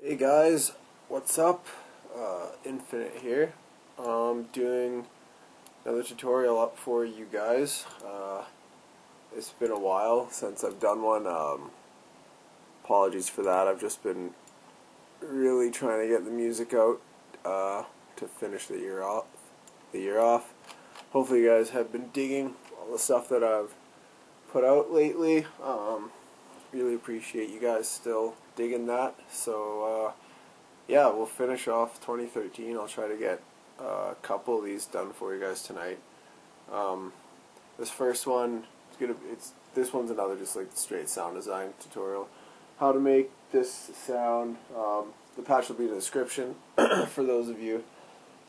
Hey guys, what's up? Infinite here. Doing another tutorial up for you guys. It's been a while since I've done one. Apologies for that. I've just been really trying to get the music out to finish the year off. Hopefully you guys have been digging all the stuff that I've put out lately. Really appreciate you guys still digging that. So yeah, we'll finish off 2013. I'll try to get a couple of these done for you guys tonight. This first one this one's another just like straight sound design tutorial. How to make this sound. The patch will be in the description for those of you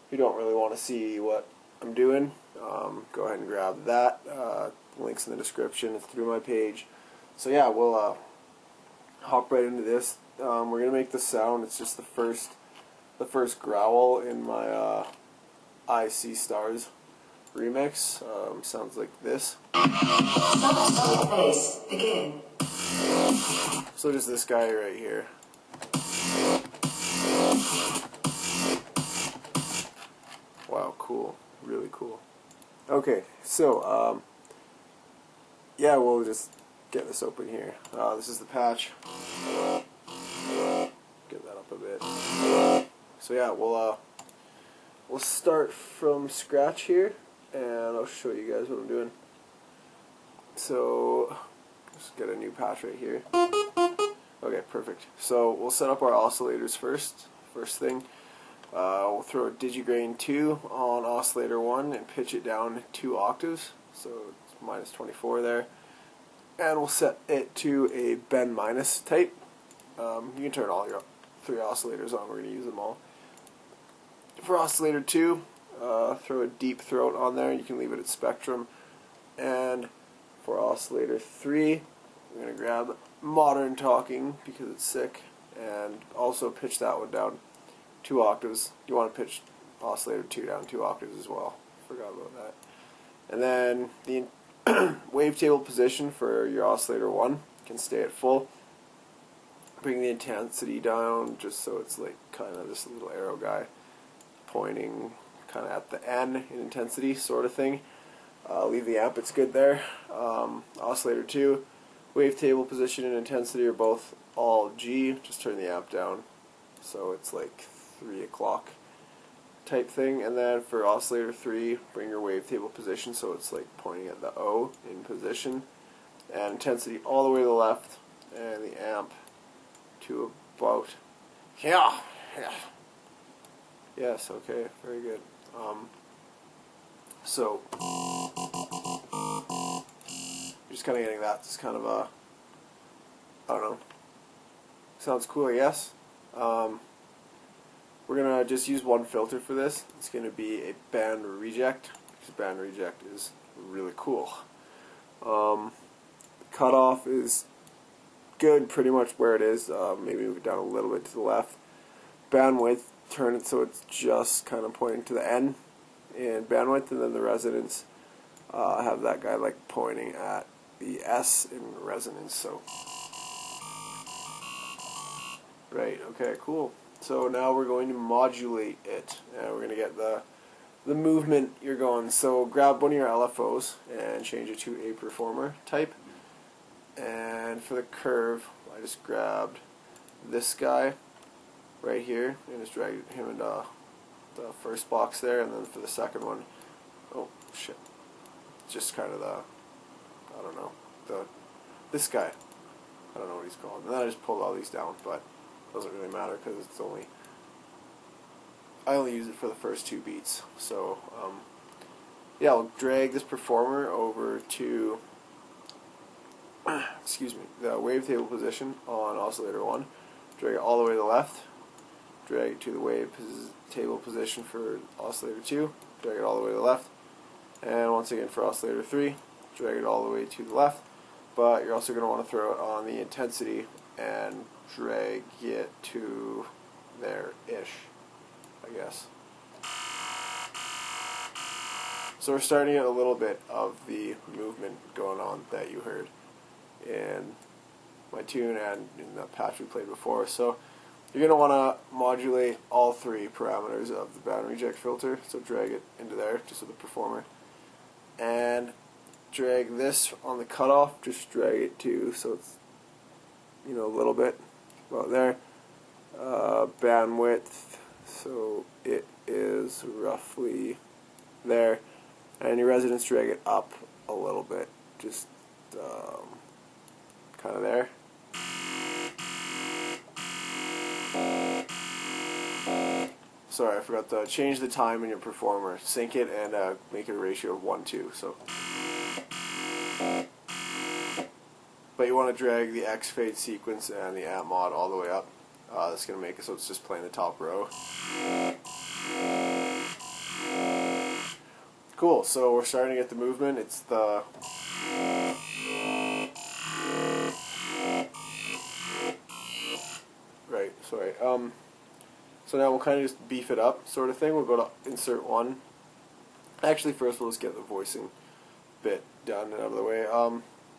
who don't really want to see what I'm doing. Go ahead and grab that. Links in the description. It's through my page. So yeah, we'll hop right into this. We're gonna make the sound. It's just the first growl in my I See Stars remix. Sounds like this. Begin. So just this guy right here. Wow, cool. Really cool. Okay, so yeah, we'll just get this open here. This is the patch. Get that up a bit. So yeah, we'll start from scratch here, and I'll show you guys what I'm doing. So just get a new patch right here. Okay, perfect. So we'll set up our oscillators first. First thing, we'll throw a digigrain 2 on oscillator 1 and pitch it down 2 octaves. So it's minus 24 there. And we'll set it to a bend minus type. You can turn all your 3 oscillators on. We're going to use them all. For oscillator 2, throw a deep throat on there. You can leave it at spectrum. And for oscillator 3, we're going to grab modern talking because it's sick, and also pitch that one down 2 octaves. You want to pitch oscillator 2 down 2 octaves as well. Forgot about that. And then the wavetable position for your oscillator 1 can stay at full. Bring the intensity down just so it's like kind of this little arrow guy pointing kind of at the N in intensity sort of thing. Leave the amp, it's good there. Oscillator 2, wavetable position and intensity are both all G. Just turn the amp down so it's like 3 o'clock type thing. And then for oscillator 3, bring your wavetable position so it's like pointing at the O in position, and intensity all the way to the left, and the amp to about yes, okay, very good. So you're just kind of getting that. It's kind of a, I don't know, sounds cool, I guess. We're going to just use one filter for this. It's going to be a band reject, because band reject is really cool. Cutoff is good pretty much where it is. Maybe move it down a little bit to the left. Bandwidth, turn it so it's just kind of pointing to the N in bandwidth, and then the resonance, have that guy like pointing at the S in resonance. So, right, okay, cool. So now we're going to modulate it, and we're going to get the movement you're going. So grab one of your LFOs and change it to a performer type. And for the curve, I just grabbed this guy right here and just dragged him into the first box there. And then for the second one, oh shit, just kind of I don't know, this guy. I don't know what he's called. And then I just pulled all these down, but it doesn't really matter because I only use it for the first 2 beats. So yeah, I'll drag this performer over to excuse me, the wavetable position on oscillator 1. Drag it all the way to the left. Drag it to the wavetable position for oscillator 2. Drag it all the way to the left. And once again for oscillator 3, drag it all the way to the left. But you're also going to want to throw it on the intensity and drag it to there-ish, I guess. So we're starting to get a little bit of the movement going on that you heard in my tune and in the patch we played before. So You're going to want to modulate all three parameters of the band reject filter, so drag it into there, just with the performer. And drag this on the cutoff, just drag it to, so it's, you know, a little bit about there. Bandwidth, so it is roughly there. And your resonance, drag it up a little bit, just kind of there. Sorry, I forgot to change the time in your performer. Sync it and make it a ratio of 1:2. So, but you want to drag the X fade sequence and the amp mod all the way up. That's going to make it so it's just playing the top row. Cool, so we're starting to get the movement. It's the right, sorry. So now we'll kind of just beef it up, sort of thing. We'll go to insert one. Actually, first we'll just get the voicing bit done and out of the way.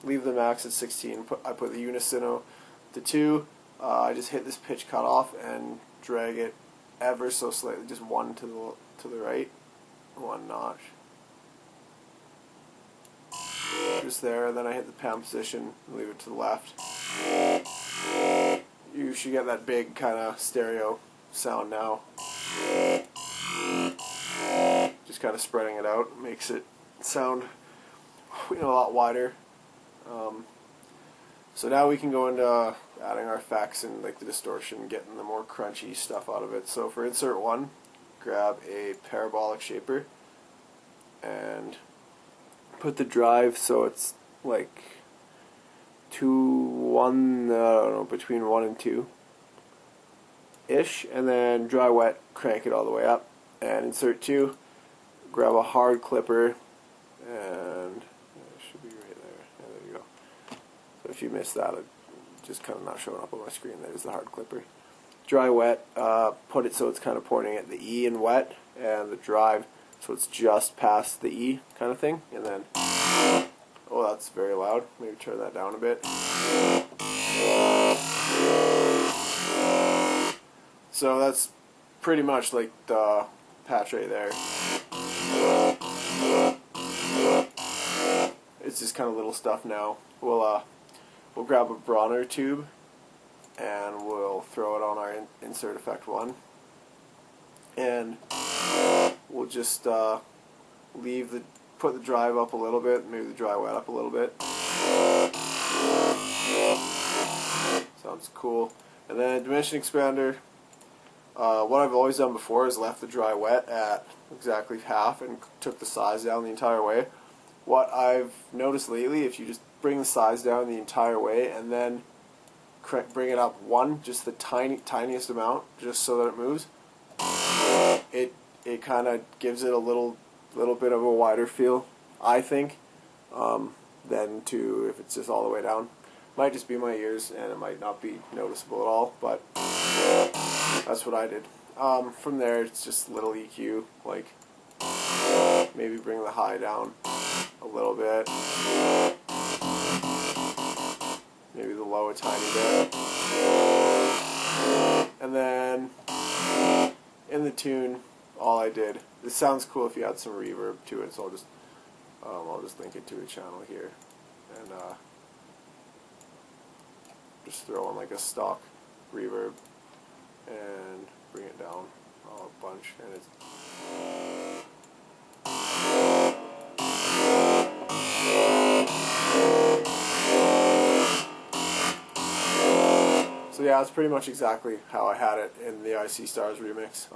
Leave the max at 16. I put the unison to 2. I just hit this pitch cutoff and drag it ever so slightly, just one to the right, one notch. Just there, and then I hit the pan position and leave it to the left. You should get that big kind of stereo sound now. Just kind of spreading it out makes it sound, you know, a lot wider. So now we can go into adding our effects and like the distortion, getting the more crunchy stuff out of it. So for insert one, grab a parabolic shaper and put the drive so it's like between 1 and 2 ish, and then dry wet, crank it all the way up, and insert 2, grab a hard clipper, and it should be right there. Yeah, there you go. So if you missed that, it just kind of not showing up on my screen. There's the hard clipper. Dry wet, put it so it's kind of pointing at the E in wet, and the drive so it's just past the E kind of thing, and then, oh, that's very loud. Maybe turn that down a bit. So that's pretty much like the patch right there. It's just kind of little stuff now. We'll grab a Bronner tube and we'll throw it on our insert effect 1, and we'll just put the drive up a little bit, maybe the dry wet up a little bit. Sounds cool. And then Diminution Expander. What I've always done before is left the dry wet at exactly half and took the size down the entire way. What I've noticed lately, if you just bring the size down the entire way and then bring it up 1, just the tiniest amount, just so that it moves, it kind of gives it a little bit of a wider feel, I think, than to if it's just all the way down. Might just be my ears and it might not be noticeable at all, but that's what I did. From there, it's just little EQ, like maybe bring the high down a little bit, maybe the low a tiny bit, and then in the tune, all I did. This sounds cool if you add some reverb to it, so I'll just link it to a channel here, and just throw on like a stock reverb and bring it down a bunch, and it's so yeah, it's pretty much exactly how I had it in the IC Stars remix.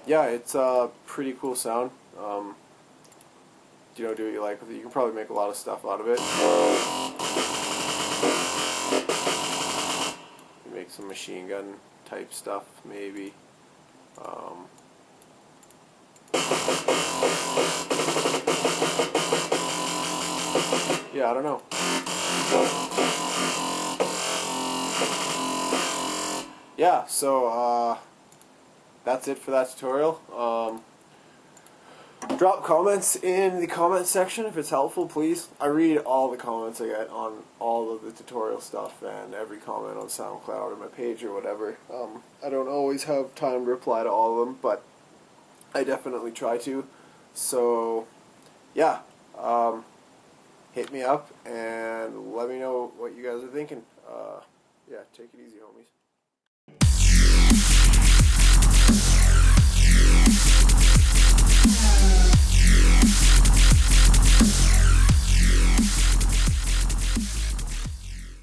Yeah, it's a pretty cool sound. Do what you like with it. You can probably make a lot of stuff out of it. You make some machine gun type stuff, maybe. Yeah, I don't know. Yeah, so that's it for that tutorial. Drop comments in the comment section if it's helpful, please. I read all the comments I get on all of the tutorial stuff and every comment on SoundCloud or my page or whatever. I don't always have time to reply to all of them, but I definitely try to. So, yeah, hit me up and let me know what you guys are thinking. Yeah, take it easy, homies.